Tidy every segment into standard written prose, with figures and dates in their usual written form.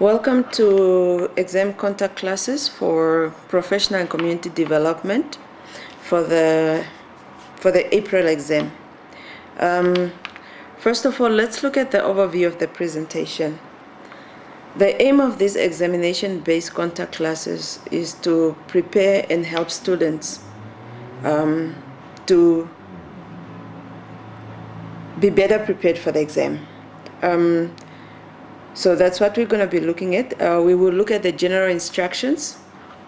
Welcome to exam contact classes for professional and community development for the April exam. First of all, let's look at the overview of the presentation. The aim of these examination-based contact classes is to prepare and help students to be better prepared for the exam. So that's what we're going to be looking at. We will look at the general instructions.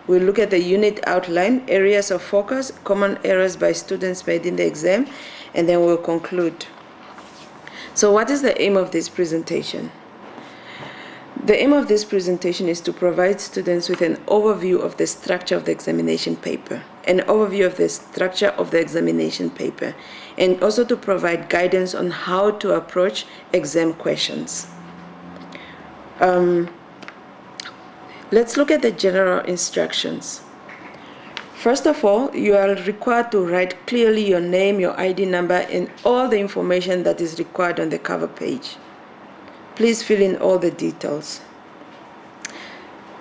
We'll look at the unit outline, areas of focus, common errors by students made in the exam, and then we'll conclude. So what is the aim of this presentation? The aim of this presentation is to provide students with an overview of the structure of the examination paper, and also to provide guidance on how to approach exam questions. Let's look at the general instructions. First of all, you are required to write clearly your name, your ID number, and all the information that is required on the cover page. Please fill in all the details.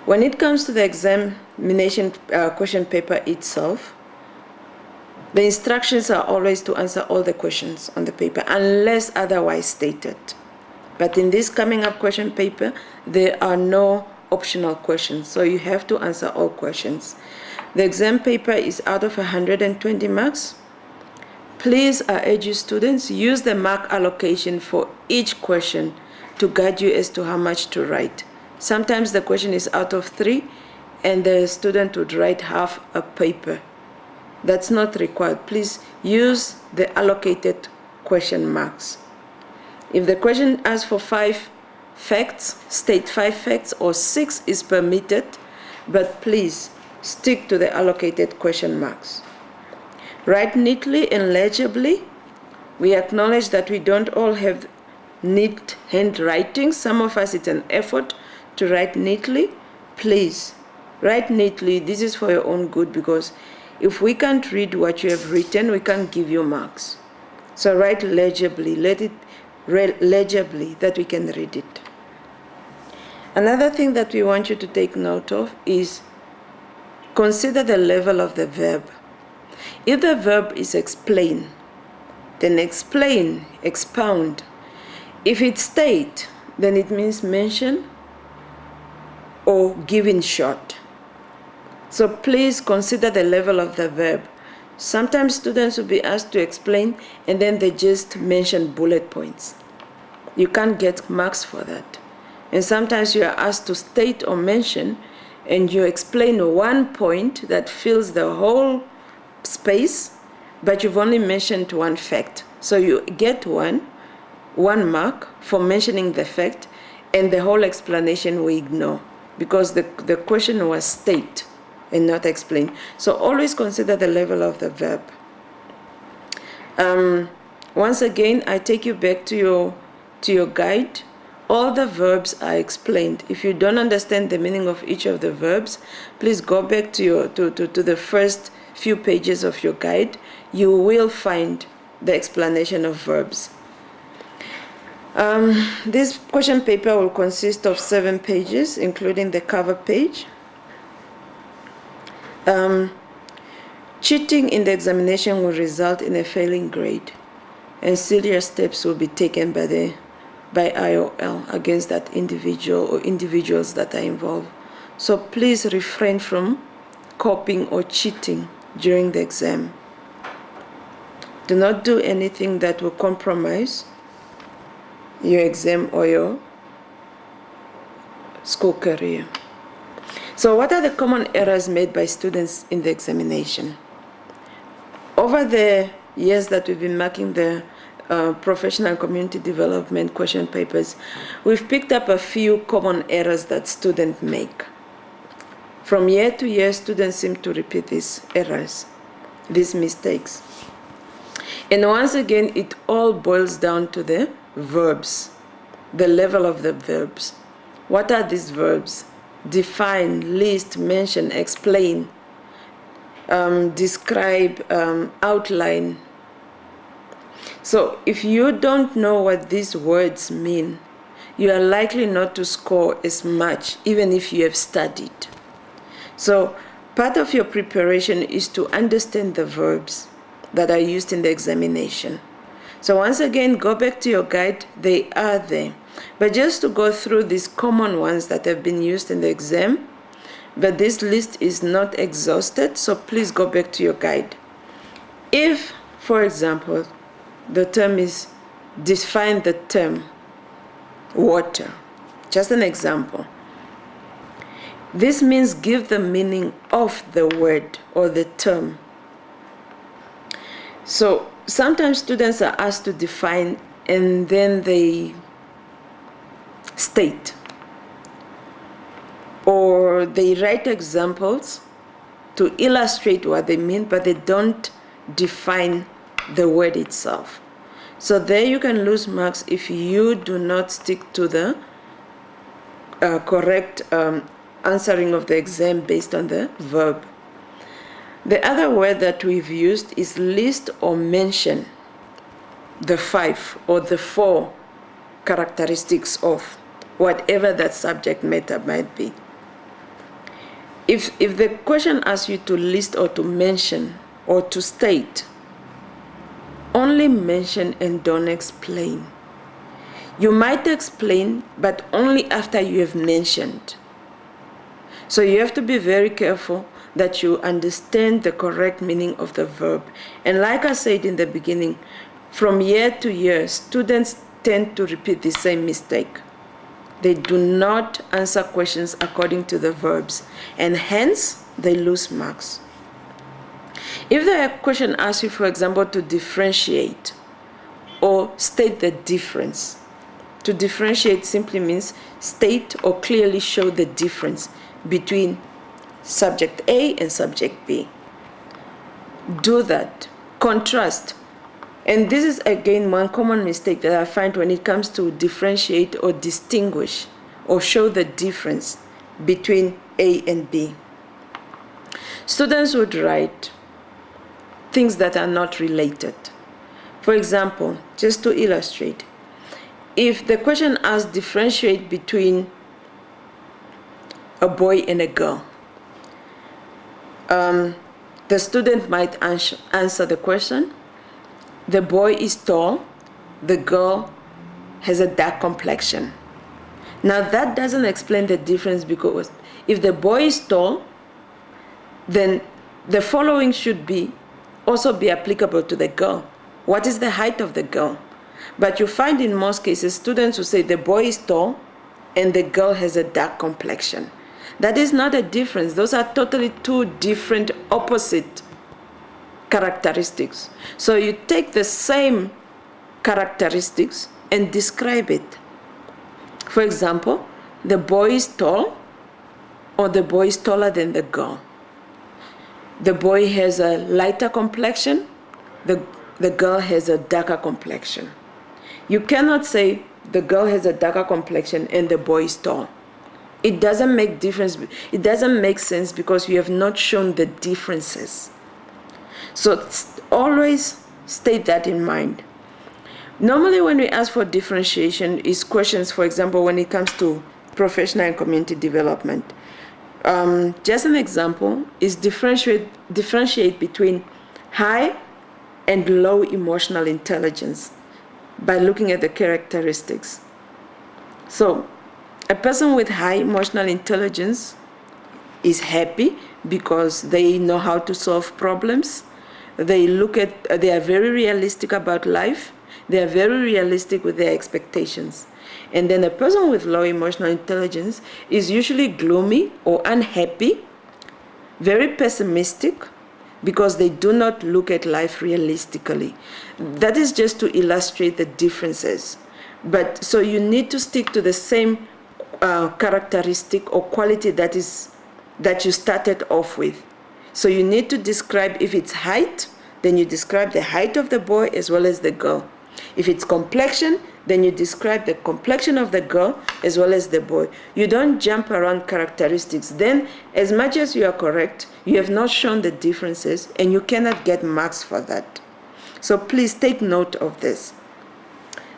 When it comes to the examination question paper itself, the instructions are always to answer all the questions on the paper unless otherwise stated. But in this coming up question paper, there are no optional questions, so you have to answer all questions. The exam paper is out of 120 marks. Please, I urge you students, use the mark allocation for each question to guide you as to how much to write. Sometimes the question is out of 3 and the student would write half a paper. That's not required. Please use the allocated question marks. If the question asks for 5 facts, state 5 facts, or 6 is permitted, but please stick to the allocated question marks. Write neatly and legibly. We acknowledge that we don't all have neat handwriting. Some of us, it's an effort to write neatly. Please, write neatly. This is for your own good, because if we can't read what you have written, we can't give you marks. So write legibly. Let it legibly that we can read it. Another thing that we want you to take note of is consider the level of the verb. If the verb is explain, then explain, expound. If it's state, then it means mention or give in short. So please consider the level of the verb. Sometimes students will be asked to explain and then they just mention bullet points. You can't get marks for that. And sometimes you are asked to state or mention and you explain one point that fills the whole space, but you've only mentioned one fact. So you get one mark for mentioning the fact, and the whole explanation we ignore because the question was state and not explain. So always consider the level of the verb. Once again, I take you back to your guide. All the verbs are explained. If you don't understand the meaning of each of the verbs, please go back to the first few pages of your guide. You will find the explanation of verbs. This question paper will consist of 7 pages, including the cover page. Cheating in the examination will result in a failing grade, and serious steps will be taken by IOL against that individual or individuals that are involved. So please refrain from copying or cheating during the exam. Do not do anything that will compromise your exam or your school career. So what are the common errors made by students in the examination? Over the years that we've been marking the professional and community development question papers, we've picked up a few common errors that students make. From year to year, students seem to repeat these errors, these mistakes. And once again, it all boils down to the verbs, the level of the verbs. What are these verbs? Define, list, mention, explain, describe, outline. So if you don't know what these words mean, you are likely not to score as much, even if you have studied. So part of your preparation is to understand the verbs that are used in the examination. So once again, go back to your guide. They are there. But just to go through these common ones that have been used in the exam, but this list is not exhausted, so please go back to your guide. If, for example, the term is define the term water, just an example. This means give the meaning of the word or the term. So sometimes students are asked to define and then they state, or they write examples to illustrate what they mean, but they don't define the word itself. So there you can lose marks if you do not stick to the correct answering of the exam based on the verb. The other word that we've used is list or mention the 5 or the 4 characteristics of whatever that subject matter might be. If the question asks you to list or to mention or to state, only mention and don't explain. You might explain, but only after you have mentioned. So you have to be very careful that you understand the correct meaning of the verb. And like I said in the beginning, from year to year, students tend to repeat the same mistake. They do not answer questions according to the verbs, and hence they lose marks. If the question asks you, for example, to differentiate or state the difference, to differentiate simply means state or clearly show the difference between subject A and subject B. Do that. Contrast. And this is again one common mistake that I find when it comes to differentiate or distinguish or show the difference between A and B. Students would write things that are not related. For example, just to illustrate, if the question asks differentiate between a boy and a girl, the student might answer the question, the boy is tall, the girl has a dark complexion. Now that doesn't explain the difference, because if the boy is tall, then the following should also be applicable to the girl. What is the height of the girl? But you find in most cases students who say the boy is tall and the girl has a dark complexion. That is not a difference. Those are totally two different opposite characteristics. So you take the same characteristics and describe it. For example, the boy is tall, or the boy is taller than the girl. The boy has a lighter complexion, the girl has a darker complexion. You cannot say the girl has a darker complexion and the boy is tall. It doesn't make difference. It doesn't make sense because you have not shown the differences. So always state that in mind. Normally when we ask for differentiation is questions, for example, when it comes to professional and community development. Just an example is differentiate between high and low emotional intelligence by looking at the characteristics. So a person with high emotional intelligence is happy because they know how to solve problems. They are very realistic about life. They are very realistic with their expectations. And then a person with low emotional intelligence is usually gloomy or unhappy, very pessimistic, because they do not look at life realistically. That is just to illustrate the differences. But so you need to stick to the same characteristic or quality that you started off with. So you need to describe, if it's height, then you describe the height of the boy as well as the girl. If it's complexion, then you describe the complexion of the girl as well as the boy. You don't jump around characteristics. Then, as much as you are correct, you have not shown the differences and you cannot get marks for that. So please take note of this.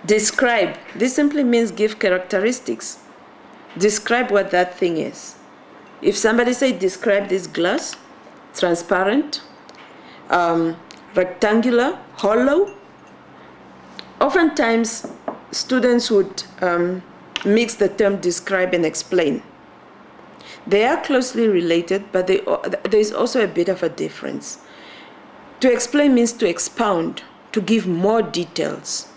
Describe. This simply means give characteristics. Describe what that thing is. If somebody say describe this glass, transparent, rectangular, hollow, oftentimes students would mix the term describe and explain. They are closely related, but there is also a bit of a difference. To explain means to expound, to give more details,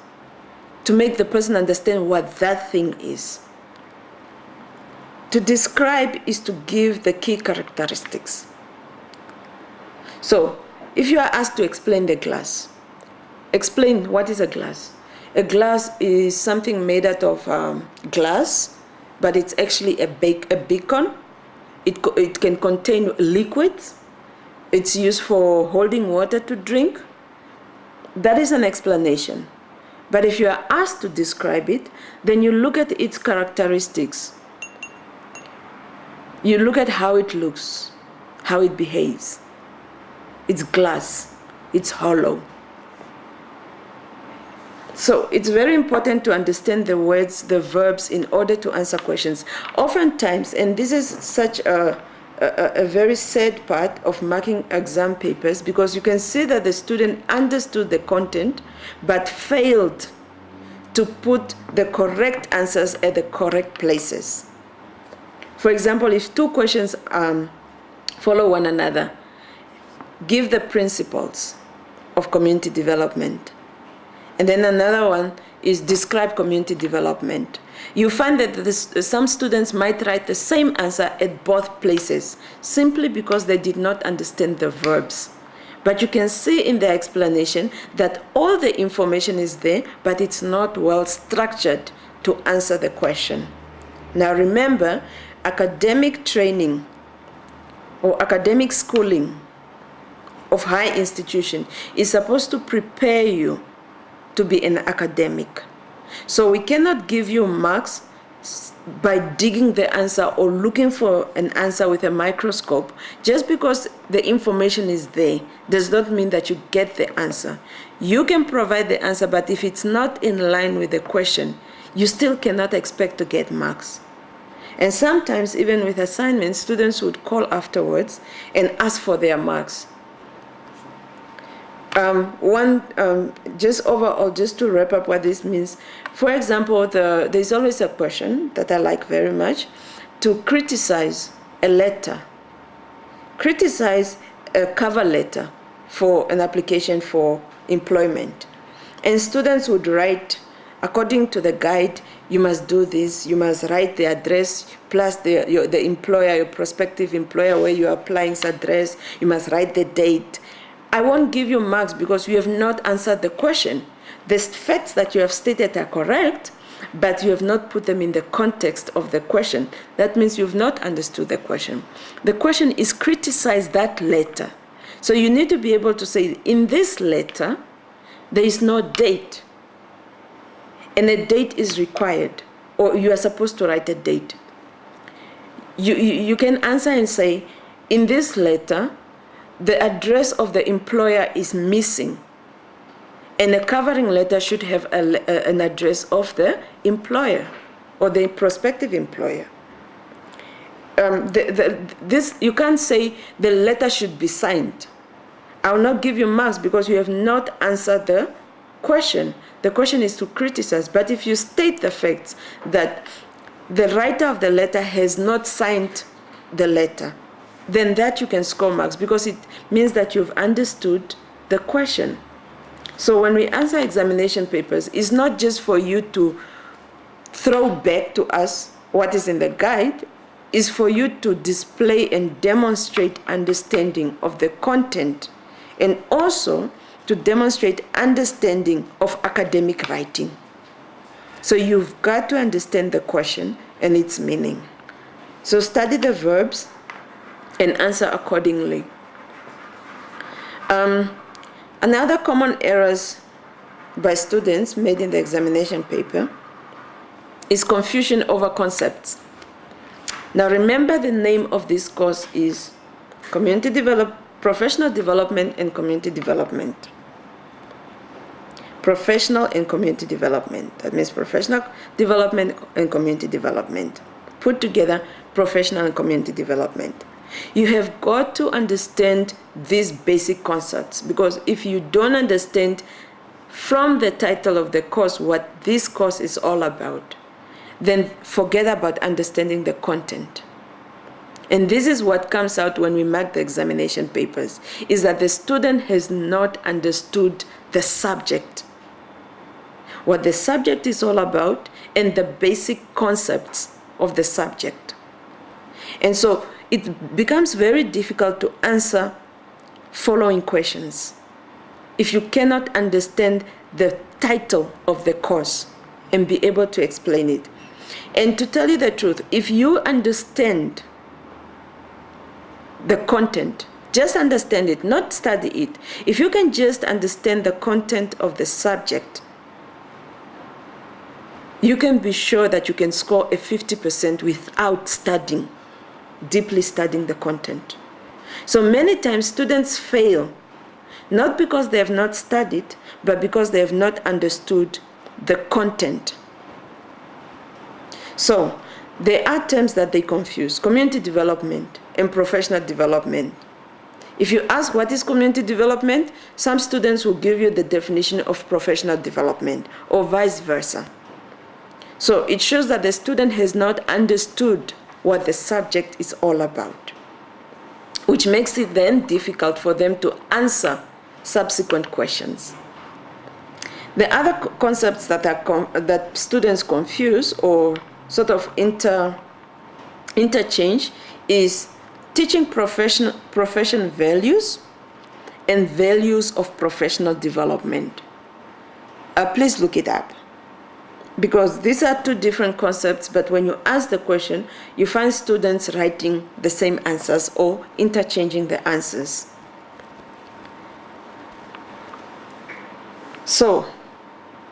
to make the person understand what that thing is. To describe is to give the key characteristics. So, if you are asked to explain the glass, explain what is a glass. A glass is something made out of glass, but it's actually a beacon. It can contain liquids. It's used for holding water to drink. That is an explanation. But if you are asked to describe it, then you look at its characteristics. You look at how it looks, how it behaves. It's glass. It's hollow. So it's very important to understand the words, the verbs, in order to answer questions. Oftentimes, and this is such a very sad part of marking exam papers, because you can see that the student understood the content but failed to put the correct answers at the correct places. For example, if two questions follow one another, give the principles of community development. And then another one is describe community development. You find that some students might write the same answer at both places simply because they did not understand the verbs. But you can see in the explanation that all the information is there, but it's not well structured to answer the question. Now remember, academic training or academic schooling of high institution is supposed to prepare you to be an academic. So we cannot give you marks by digging the answer or looking for an answer with a microscope. Just because the information is there does not mean that you get the answer. You can provide the answer, but if it's not in line with the question, you still cannot expect to get marks. And sometimes, even with assignments, students would call afterwards and ask for their marks. Just overall, just to wrap up what this means, for example, there's always a question that I like very much, to criticize a letter, criticize a cover letter for an application for employment. And students would write, according to the guide, you must do this, you must write the address, plus the employer, your prospective employer where you are applying's address, you must write the date. I won't give you marks because you have not answered the question. The facts that you have stated are correct, but you have not put them in the context of the question. That means you've not understood the question. The question is criticize that letter. So you need to be able to say, in this letter, there is no date. And a date is required, or you are supposed to write a date. You can answer and say, in this letter, the address of the employer is missing, and a covering letter should have an address of the employer or the prospective employer. You can't say the letter should be signed. I will not give you marks because you have not answered the question. The question is to criticize, but if you state the facts that the writer of the letter has not signed the letter, then that you can score marks because it means that you've understood the question. So when we answer examination papers, it's not just for you to throw back to us what is in the guide, it's for you to display and demonstrate understanding of the content and also to demonstrate understanding of academic writing. So you've got to understand the question and its meaning. So study the verbs and answer accordingly. Another common errors by students made in the examination paper is confusion over concepts. Now remember, the name of this course is Professional Development and Community Development. Professional and community development. That means professional development and community development. Put together, professional and community development. You have got to understand these basic concepts, because if you don't understand from the title of the course what this course is all about, then forget about understanding the content. And this is what comes out when we mark the examination papers, is that the student has not understood the subject, what the subject is all about, and the basic concepts of the subject. And so it becomes very difficult to answer following questions if you cannot understand the title of the course and be able to explain it. And to tell you the truth, if you understand the content, just understand it, not study it. If you can just understand the content of the subject, you can be sure that you can score a 50% without deeply studying the content. So many times students fail, not because they have not studied, but because they have not understood the content. So there are terms that they confuse: community development and professional development. If you ask what is community development, some students will give you the definition of professional development, or vice versa. So it shows that the student has not understood what the subject is all about, which makes it then difficult for them to answer subsequent questions. The other concepts that students confuse or sort of interchange is teaching profession values and values of professional development. Please look it up, because these are two different concepts, but when you ask the question, you find students writing the same answers or interchanging the answers. So,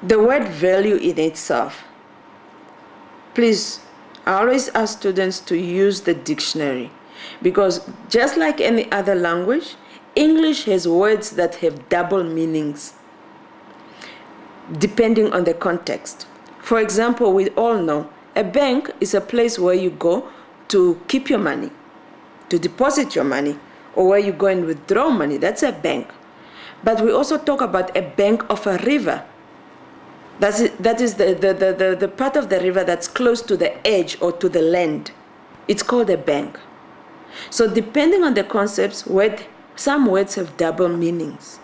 the word value in itself, please, I always ask students to use the dictionary, because just like any other language, English has words that have double meanings depending on the context. For example, we all know a bank is a place where you go to keep your money, to deposit your money, or where you go and withdraw money. That's a bank. But we also talk about a bank of a river. That is the part of the river that's close to the edge or to the land. It's called a bank. So depending on the concepts, some words have double meanings.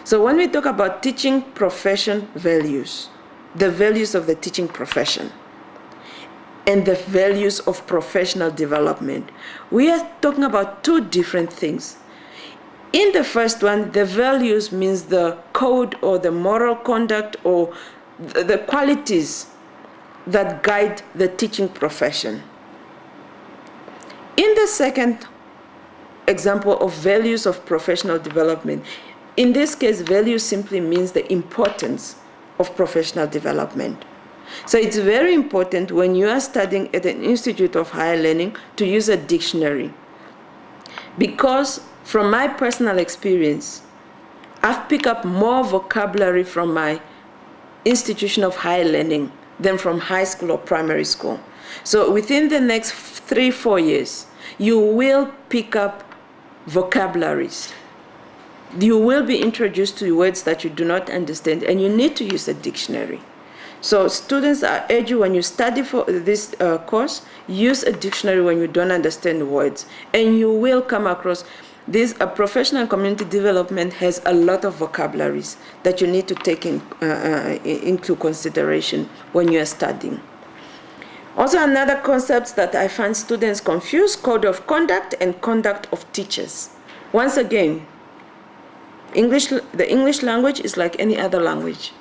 So when we talk about teaching profession values, the values of the teaching profession, and the values of professional development, we are talking about two different things. In the first one, the values means the code or the moral conduct or the qualities that guide the teaching profession. In the second example of values of professional development, in this case, value simply means the importance of professional development. So it's very important when you are studying at an institute of higher learning to use a dictionary, because from my personal experience, I've picked up more vocabulary from my institution of higher learning than from high school or primary school. So within the next 3-4 years, you will pick up vocabularies. You will be introduced to words that you do not understand, and you need to use a dictionary. So students, I urge you, when you study for this course, use a dictionary when you don't understand words, and you will come across this. Professional community development has a lot of vocabularies that you need to take into consideration when you are studying. Also, another concept that I find students confuse: code of conduct and conduct of teachers. Once again, the English language is like any other language.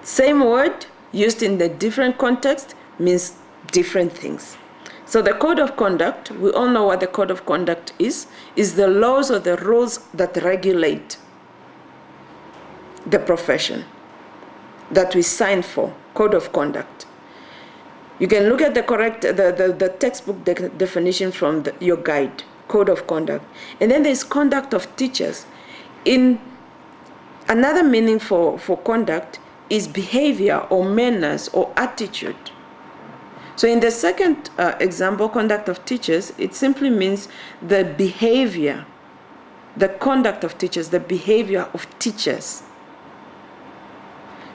Same word used in the different context means different things. So the code of conduct, we all know what the code of conduct is the laws or the rules that regulate the profession that we sign for, code of conduct. You can look at the textbook definition from your guide, code of conduct. And then there's conduct of teachers. In Another meaning for conduct is behavior or manners or attitude. So in the second example, conduct of teachers, it simply means the behavior, the conduct of teachers, the behavior of teachers.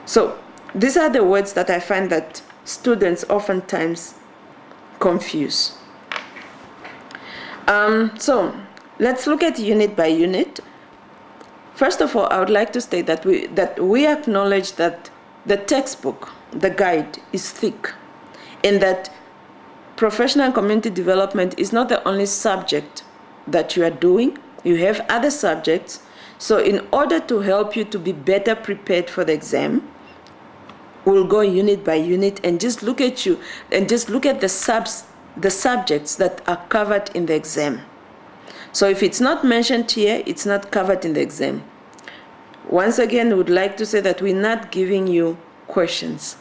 So these are the words that I find that students oftentimes confuse. So let's look at unit by unit. First of all, I would like to state that we acknowledge that the textbook, the guide, is thick, and that professional and community development is not the only subject that you are doing. You have other subjects. So in order to help you to be better prepared for the exam, we'll go unit by unit and just look at you and just look at the subjects that are covered in the exam. So if it's not mentioned here, it's not covered in the exam. Once again, we would like to say that we're not giving you questions.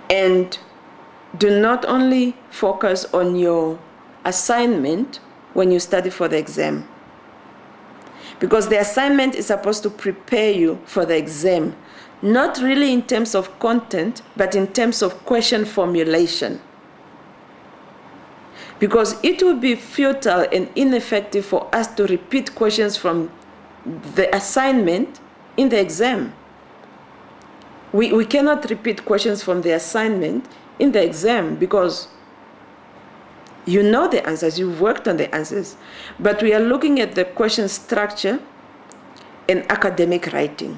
And do not only focus on your assignment when you study for the exam, because the assignment is supposed to prepare you for the exam, not really in terms of content, but in terms of question formulation. Because it would be futile and ineffective for us to repeat questions from the assignment in the exam. We cannot repeat questions from the assignment in the exam because you know the answers, you've worked on the answers, but we are looking at the question structure and academic writing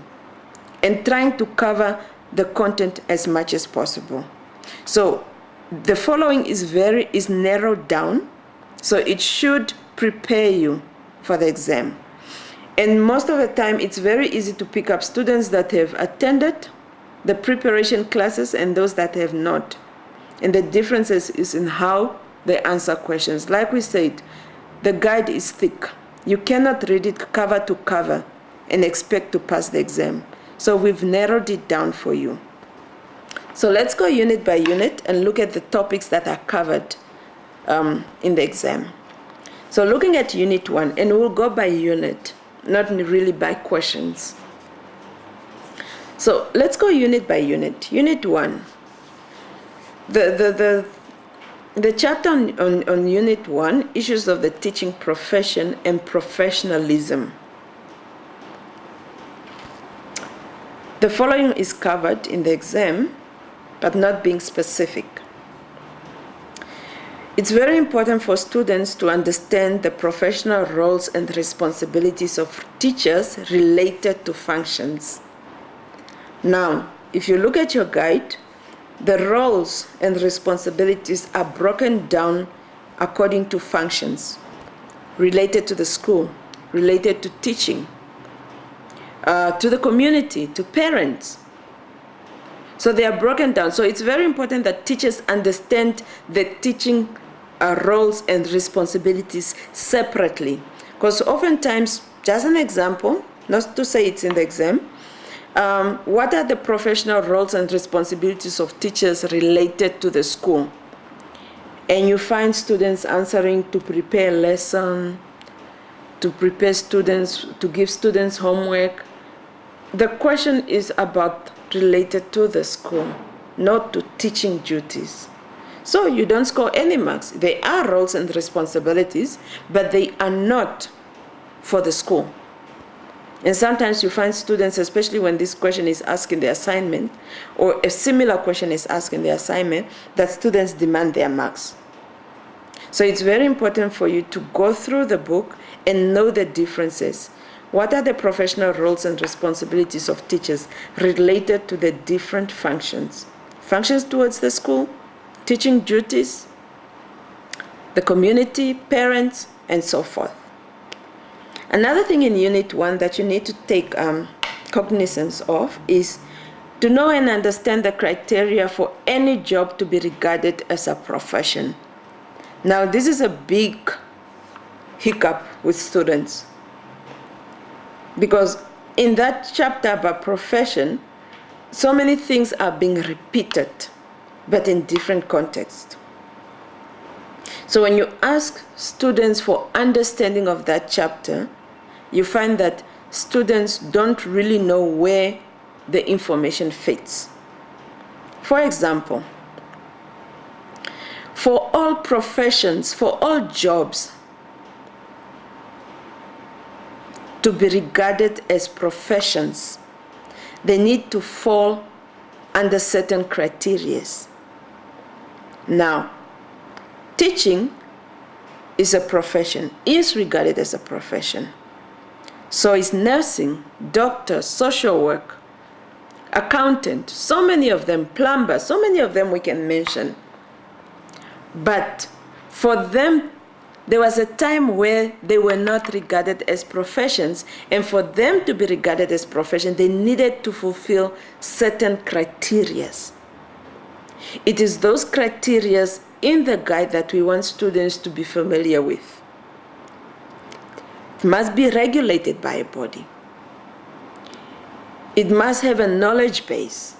and trying to cover the content as much as possible. So the following is narrowed down, so it should prepare you for the exam. And most of the time, it's very easy to pick up students that have attended the preparation classes and those that have not. And the differences is in how they answer questions. Like we said, the guide is thick. You cannot read it cover to cover and expect to pass the exam. So we've narrowed it down for you. So let's go unit by unit and look at the topics that are covered in the exam. So looking at unit 1, and we'll go by unit, not really by questions. So let's go unit by unit. Unit 1. The chapter on unit 1, issues of the teaching profession and professionalism. The following is covered in the exam, but not being specific. It's very important for students to understand the professional roles and responsibilities of teachers related to functions. Now, if you look at your guide, the roles and responsibilities are broken down according to functions related to the school, related to teaching, to the community, to parents. So they are broken down. So it's very important that teachers understand the teaching roles and responsibilities separately. Because oftentimes, just an example, not to say it's in the exam, what are the professional roles and responsibilities of teachers related to the school? And you find students answering to prepare lesson, to prepare students, to give students homework. The question is about related to the school, not to teaching duties. So you don't score any marks. They are roles and responsibilities, but they are not for the school. And sometimes you find students, especially when this question is asked in the assignment, or a similar question is asked in the assignment, that students demand their marks. So it's very important for you to go through the book and know the differences. What are the professional roles and responsibilities of teachers related to the different functions? Functions towards the school, teaching duties, the community, parents, and so forth. Another thing in Unit 1 that you need to take cognizance of is to know and understand the criteria for any job to be regarded as a profession. Now, this is a big hiccup with students, because in that chapter about profession, so many things are being repeated, but in different contexts. So when you ask students for understanding of that chapter, you find that students don't really know where the information fits. For example, for all professions, for all jobs to be regarded as professions, they need to fall under certain criteria. Now, teaching is a profession, is regarded as a profession. So is nursing, doctor, social work, accountant, so many of them, plumber, so many of them we can mention. But for them, there was a time where they were not regarded as professions, and for them to be regarded as professions, they needed to fulfill certain criteria. It is those criteria in the guide that we want students to be familiar with. It must be regulated by a body. It must have a knowledge base.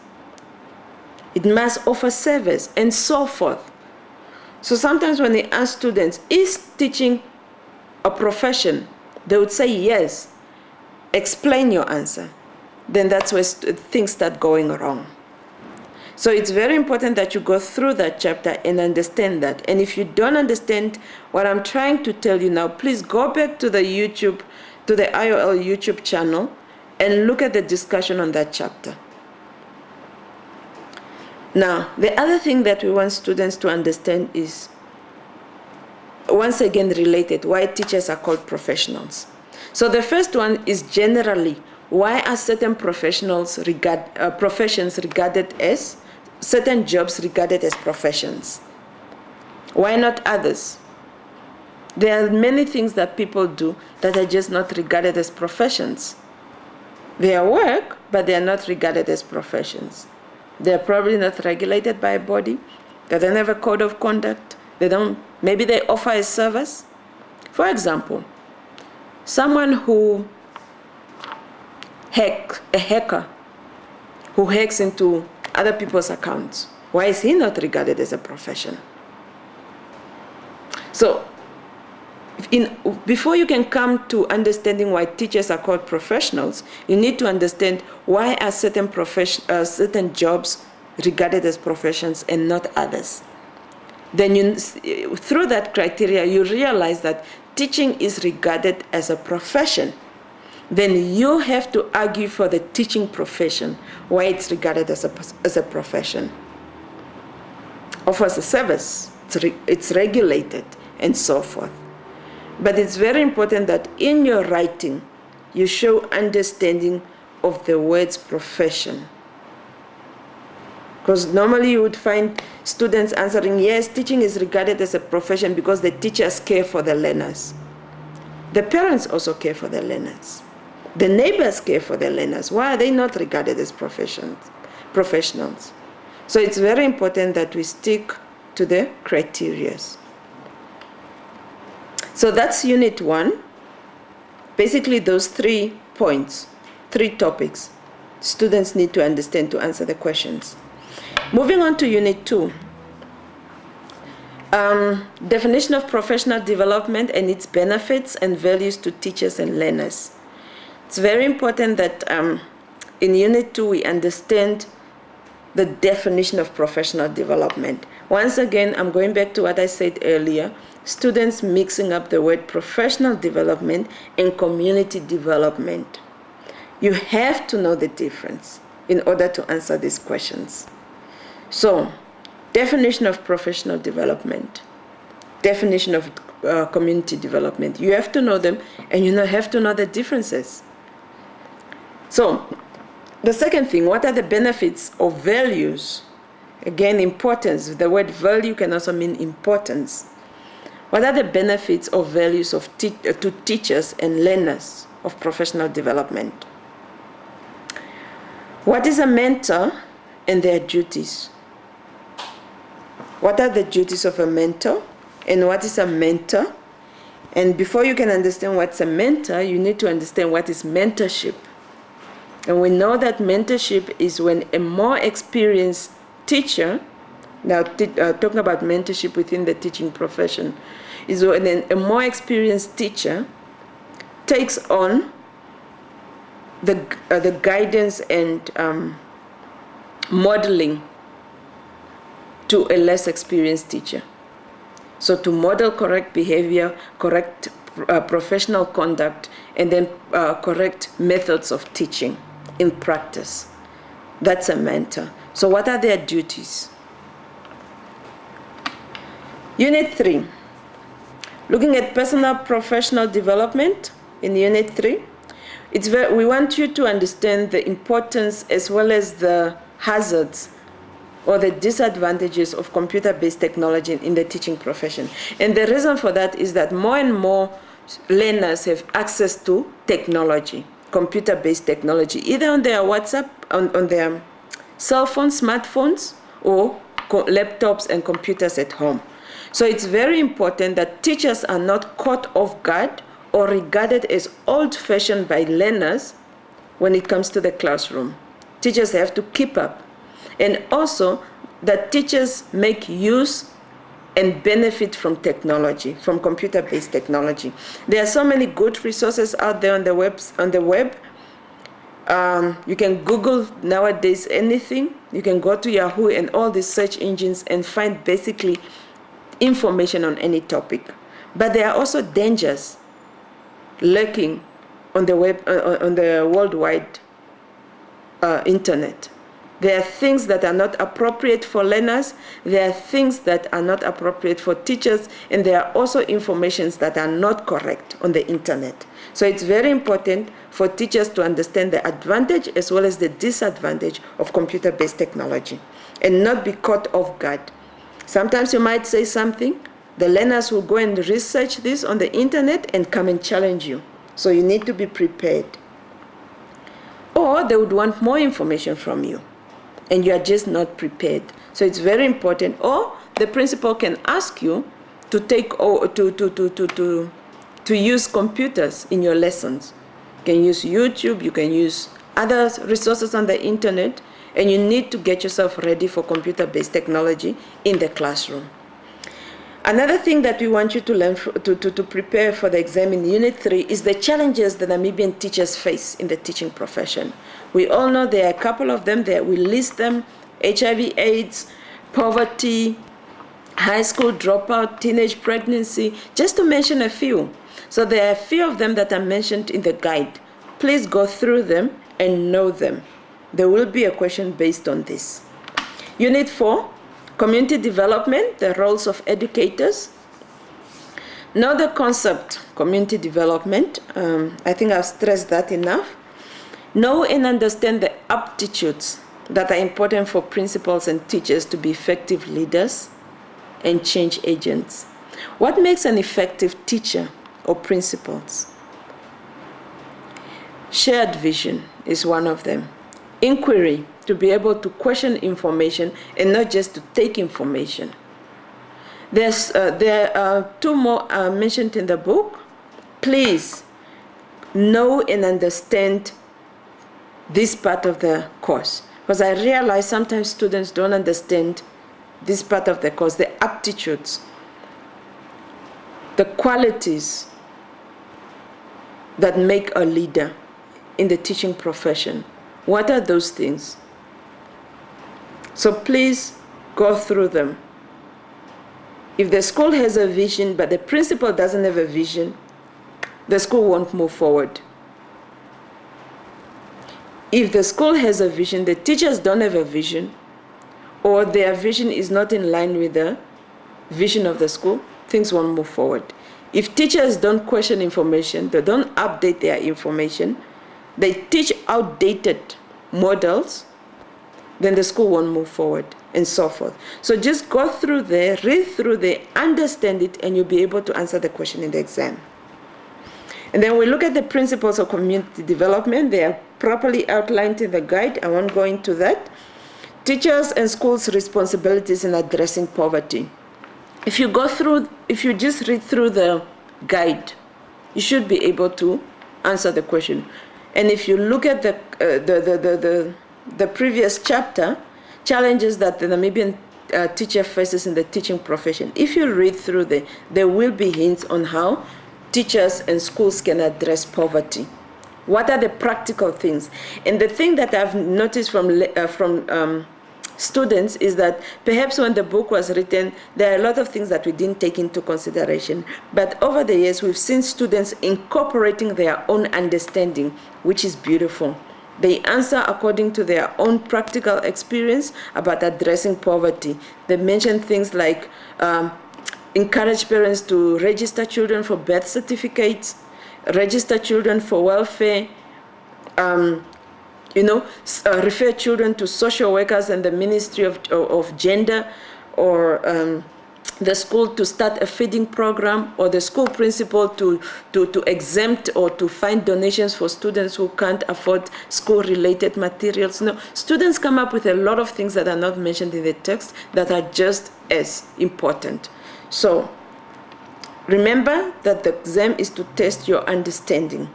It must offer service, and so forth. So sometimes when they ask students, is teaching a profession? They would say yes. Explain your answer. Then that's where things start going wrong. So it's very important that you go through that chapter and understand that. And if you don't understand what I'm trying to tell you now, please go back to the YouTube, to the IOL YouTube channel, and look at the discussion on that chapter. Now, the other thing that we want students to understand is, once again related, why teachers are called professionals. So the first one is generally, why are certain professions regarded as, certain jobs regarded as professions? Why not others? There are many things that people do that are just not regarded as professions. They are work, but they are not regarded as professions. They're probably not regulated by a body. They don't have a code of conduct. Maybe they offer a service. For example, someone who a hacker who hacks into other people's accounts, why is he not regarded as a profession? So, before you can come to understanding why teachers are called professionals, you need to understand why are certain jobs regarded as professions and not others. Then through that criteria, you realize that teaching is regarded as a profession. Then you have to argue for the teaching profession, why it's regarded as a profession. Offers a service, it's regulated, and so forth. But it's very important that in your writing, you show understanding of the words profession. Because normally you would find students answering, yes, teaching is regarded as a profession because the teachers care for the learners. The parents also care for the learners. The neighbors care for the learners. Why are they not regarded as professionals? So it's very important that we stick to the criteria. So that's Unit 1. Basically, those 3 points, 3 topics, students need to understand to answer the questions. Moving on to Unit 2. Definition of professional development and its benefits and values to teachers and learners. It's very important that in Unit 2 we understand the definition of professional development. Once again, I'm going back to what I said earlier. Students mixing up the word professional development and community development. You have to know the difference in order to answer these questions. So, definition of professional development, definition of community development. You have to know them, and you have to know the differences. So, the second thing, what are the benefits or values? Again, importance. The word value can also mean importance. What are the benefits or values of to teachers and learners of professional development? What is a mentor and their duties? What are the duties of a mentor and what is a mentor? And before you can understand what's a mentor, you need to understand what is mentorship. And we know that mentorship is when a more experienced teacher, now talking about mentorship within the teaching profession, is when a more experienced teacher takes on the guidance and modeling to a less experienced teacher. So to model correct behavior, correct professional conduct, and then correct methods of teaching in practice. That's a mentor. So what are their duties? Unit 3, looking at personal professional development in Unit 3. We want you to understand the importance as well as the hazards or the disadvantages of computer-based technology in the teaching profession. And the reason for that is that more and more learners have access to technology, computer-based technology, either on their WhatsApp, on their cell phones, smartphones, or laptops and computers at home. So it's very important that teachers are not caught off guard or regarded as old-fashioned by learners when it comes to the classroom. Teachers have to keep up. And also that teachers make use and benefit from technology, from computer-based technology. There are so many good resources out there on the web. You can Google nowadays anything. You can go to Yahoo and all these search engines and find basically information on any topic. But there are also dangers lurking on the web, on the worldwide internet. There are things that are not appropriate for learners, there are things that are not appropriate for teachers, and there are also informations that are not correct on the internet. So it's very important for teachers to understand the advantage as well as the disadvantage of computer-based technology and not be caught off guard. Sometimes you might say something, the learners will go and research this on the internet and come and challenge you. So you need to be prepared. Or they would want more information from you, and you are just not prepared. So it's very important. Or the principal can ask you to to use computers in your lessons. You can use YouTube, you can use other resources on the internet, and you need to get yourself ready for computer-based technology in the classroom. Another thing that we want you to learn to prepare for the exam in Unit 3 is the challenges that Namibian teachers face in the teaching profession. We all know there are a couple of them there. We list them: HIV/AIDS, poverty, high school dropout, teenage pregnancy, just to mention a few. So there are a few of them that are mentioned in the guide. Please go through them and know them. There will be a question based on this. Unit 4, community development, the roles of educators. Know the concept, community development. I think I've stressed that enough. Know and understand the aptitudes that are important for principals and teachers to be effective leaders and change agents. What makes an effective teacher or principals? Shared vision is one of them. Inquiry, to be able to question information and not just to take information. There are two more mentioned in the book. Please know and understand this part of the course, because I realize sometimes students don't understand this part of the course, the aptitudes, the qualities that make a leader in the teaching profession. What are those things? So please go through them. If the school has a vision, but the principal doesn't have a vision, the school won't move forward. If the school has a vision, the teachers don't have a vision, or their vision is not in line with the vision of the school, things won't move forward. If teachers don't question information, they don't update their information, they teach outdated models, then the school won't move forward, and so forth. So just go through there, read through there, understand it, and you'll be able to answer the question in the exam. And then we look at the principles of community development. They are properly outlined in the guide. I won't go into that. Teachers and schools' responsibilities in addressing poverty. If you just read through the guide, you should be able to answer the question. And if you look at the previous chapter, challenges that the Namibian teacher faces in the teaching profession, if you read through there will be hints on how teachers and schools can address poverty What are the practical things? And the thing that I've noticed from students is that perhaps when the book was written, there are a lot of things that we didn't take into consideration. But over the years, we've seen students incorporating their own understanding, which is beautiful. They answer according to their own practical experience about addressing poverty. They mention things like encourage parents to register children for birth certificates, register children for welfare, refer children to social workers and the Ministry of Gender, or the school to start a feeding program, or the school principal to exempt or to find donations for students who can't afford school-related materials. Students come up with a lot of things that are not mentioned in the text that are just as important. So remember that the exam is to test your understanding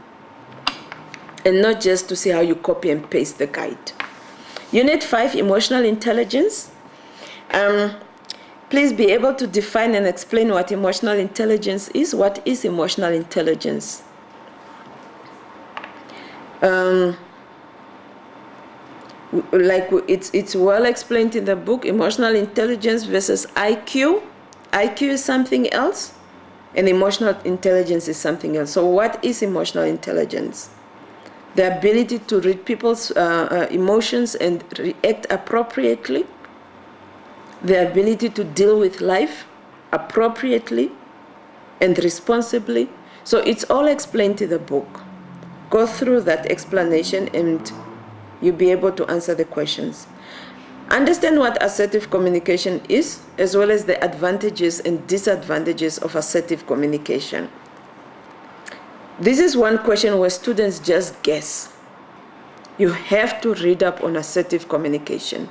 and not just to see how you copy and paste the guide. Unit 5, Emotional Intelligence. Please be able to define and explain what emotional intelligence is. What is emotional intelligence? It's well explained in the book, emotional intelligence versus IQ. IQ is something else, and emotional intelligence is something else. So what is emotional intelligence? The ability to read people's emotions and react appropriately. The ability to deal with life appropriately and responsibly. So it's all explained in the book. Go through that explanation and you'll be able to answer the questions. Understand what assertive communication is, as well as the advantages and disadvantages of assertive communication. This is one question where students just guess. You have to read up on assertive communication.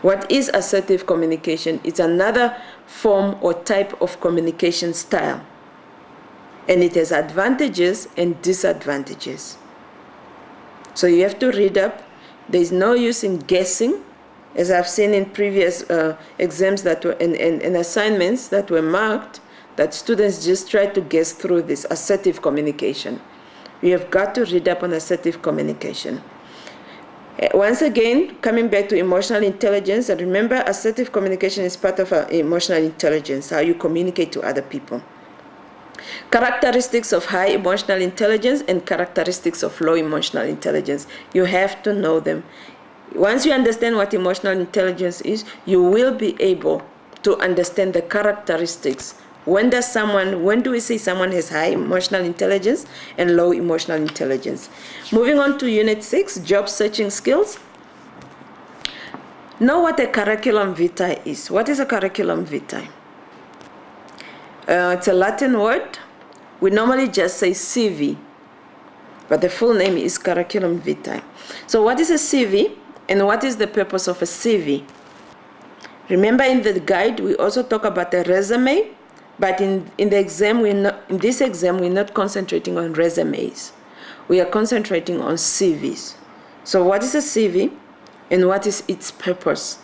What is assertive communication? It's another form or type of communication style. And it has advantages and disadvantages. So you have to read up. There's no use in guessing, as I've seen in previous exams that were and assignments that were marked, that students just try to guess through this assertive communication. You have got to read up on assertive communication. Once again, coming back to emotional intelligence, and remember, assertive communication is part of emotional intelligence, how you communicate to other people. Characteristics of high emotional intelligence and characteristics of low emotional intelligence. You have to know them. Once you understand what emotional intelligence is, you will be able to understand the characteristics. When do we say someone has high emotional intelligence and low emotional intelligence? Moving on to Unit 6, Job Searching Skills. Know what a curriculum vitae is. What is a curriculum vitae? It's a Latin word. We normally just say CV, but the full name is curriculum vitae. So what is a CV and what is the purpose of a CV? Remember, in the guide, we also talk about a resume. But in this exam, we're not concentrating on resumes. We are concentrating on CVs. So what is a CV and what is its purpose?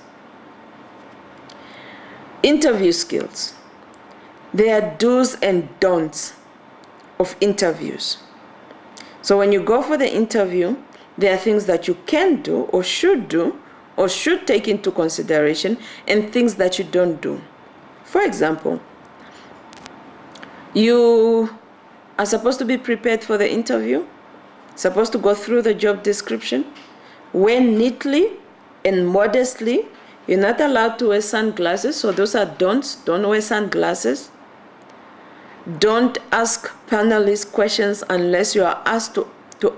Interview skills. There are do's and don'ts of interviews. So when you go for the interview, there are things that you can do or should take into consideration, and things that you don't do. For example, you are supposed to be prepared for the interview, supposed to go through the job description, wear neatly and modestly. You're not allowed to wear sunglasses, so those are don'ts. Don't wear sunglasses. Don't ask panelists questions unless you are asked to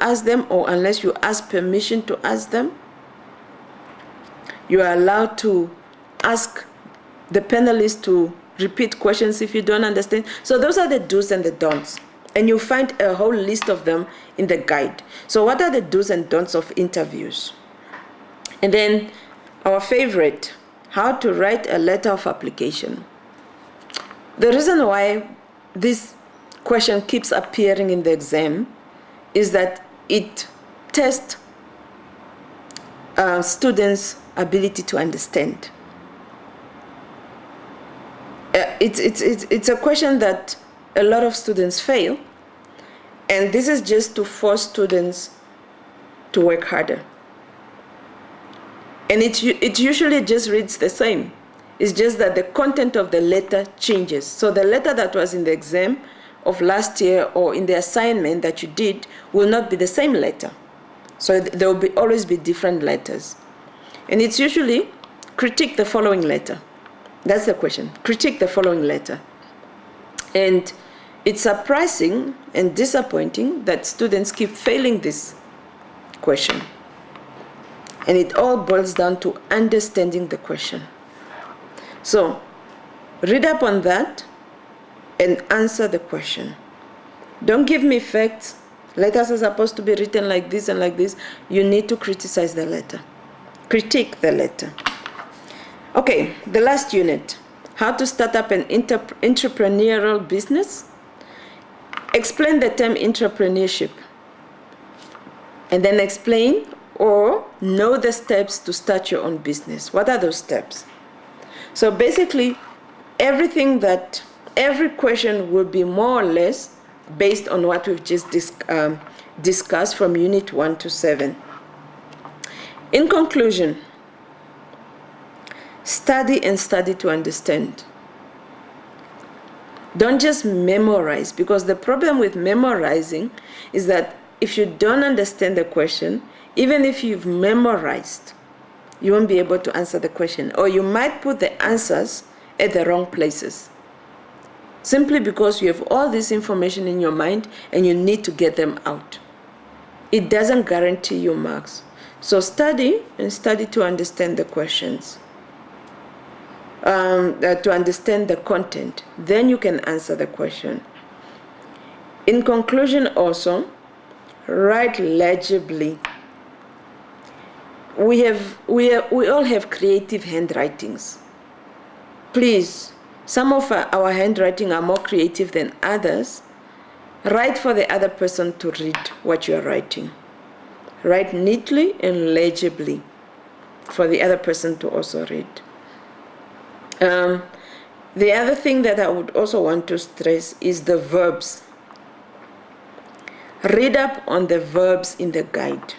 ask them, or unless you ask permission to ask them. You are allowed to ask the panelists to repeat questions if you don't understand. So those are the do's and the don'ts. And you'll find a whole list of them in the guide. So what are the do's and don'ts of interviews? And then our favorite, how to write a letter of application. The reason why this question keeps appearing in the exam is that it tests students' ability to understand. It's a question that a lot of students fail, And this is just to force students to work harder. And it usually just reads the same. It's just that the content of the letter changes. So the letter that was in the exam of last year or in the assignment that you did will not be the same letter. So there will always be different letters. And it's usually critique the following letter. That's the question. Critique the following letter. And it's surprising and disappointing that students keep failing this question. And it all boils down to understanding the question. So read up on that and answer the question. Don't give me facts. Letters are supposed to be written like this and like this. You need to criticize the letter. Critique the letter. Okay, the last unit. How to start up an entrepreneurial business. Explain the term entrepreneurship. And then explain or know the steps to start your own business. What are those steps? So basically, every question will be more or less based on what we've just discussed from Unit 1 to 7. In conclusion, study and study to understand. Don't just memorize, because the problem with memorizing is that if you don't understand the question, even if you've memorized, you won't be able to answer the question, or you might put the answers at the wrong places, simply because you have all this information in your mind and you need to get them out. It doesn't guarantee you marks. So study and study to understand the questions, to understand the content. Then you can answer the question. In conclusion also, write legibly. We all have creative handwritings. Please, some of our handwriting are more creative than others. Write for the other person to read what you're writing. Write neatly and legibly for the other person to also read. The other thing that I would also want to stress is the verbs. Read up on the verbs in the guide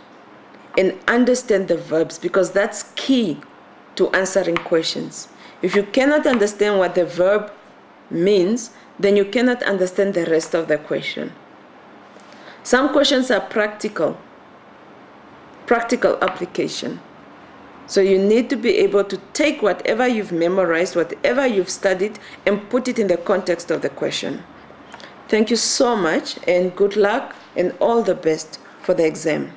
and understand the verbs, because that's key to answering questions. If you cannot understand what the verb means, then you cannot understand the rest of the question. Some questions are practical application. So you need to be able to take whatever you've memorized, whatever you've studied, and put it in the context of the question. Thank you so much, and good luck and all the best for the exam.